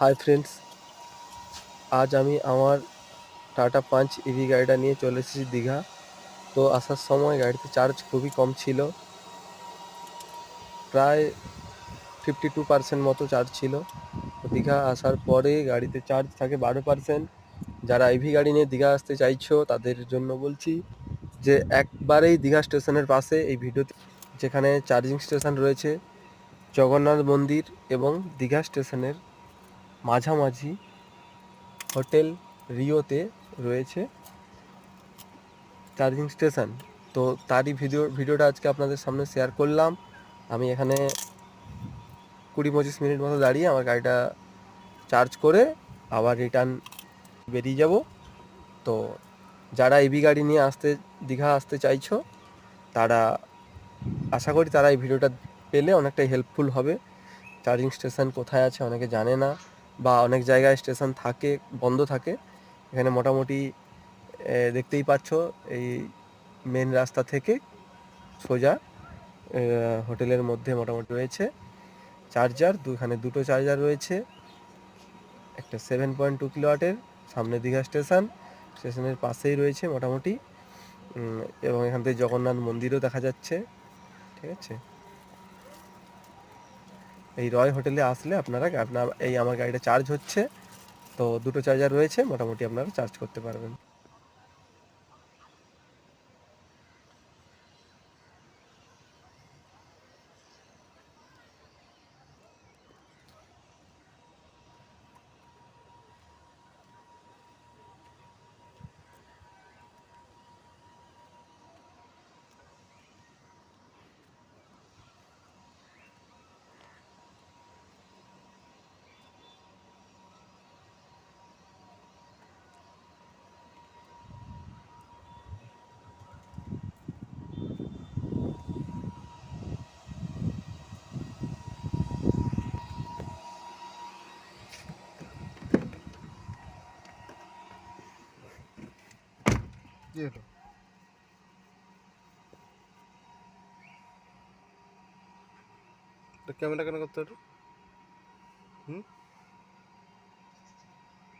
Hi friends, আজ আমি আমার টাটা পাঞ্চ ইভি গাড়িটা নিয়ে চলে এসেছি দীঘা। তো আসার সময় গাড়িতে চার্জ খুবই কম ছিল, প্রায় 52% মতো চার্জ ছিল। তো দীঘা আসার পরে গাড়িতে চার্জ থাকে 12%। যারা ইভি গাড়ি নিয়ে দীঘা আসতে চাইছো তাদের জন্য বলছি যে একবারেই দীঘা স্টেশনের পাশে এই ভিডিওতে, যেখানে চার্জিং স্টেশন রয়েছে জগন্নাথ মন্দির এবং দীঘা স্টেশনের মাঝামাঝি হোটেল রিওতে রয়েছে চার্জিং স্টেশন। তো তারই ভিডিওটা আজকে আপনাদের সামনে শেয়ার করলাম। আমি এখানে 20-25 মিনিট মতো দাঁড়িয়ে আমার গাড়িটা চার্জ করে আবার রিটার্ন বেরিয়ে যাব। তো যারা ইভি গাড়ি নিয়ে দীঘা আসতে চাইছো তারা, আশা করি তারা এই ভিডিওটা পেলে অনেকটাই হেল্পফুল হবে। চার্জিং স্টেশন কোথায় আছে অনেকে জানে না, বা অনেক জায়গায় স্টেশন থাকে, বন্ধ থাকে। এখানে মোটামুটি দেখতেই পাচ্ছ, এই মেন রাস্তা থেকে সোজা হোটেলের মধ্যে মোটামুটি রয়েছে চার্জার। দুটো চার্জার রয়েছে, একটা 7.2 কিলোওয়াটের। সামনে দীঘা স্টেশনের পাশেই রয়েছে মোটামুটি। এবং এখান থেকে জগন্নাথ মন্দিরও দেখা যাচ্ছে। ঠিক আছে, এই রয় হোটেলে আসলে এই আমার গাড়িটা চার্জ হচ্ছে, তো দুটো চার্জার রয়েছে, মোটামুটি আপনারা চার্জ করতে পারবেন। কি হলো? ক্যামেরা কেন করতে হলো? হুম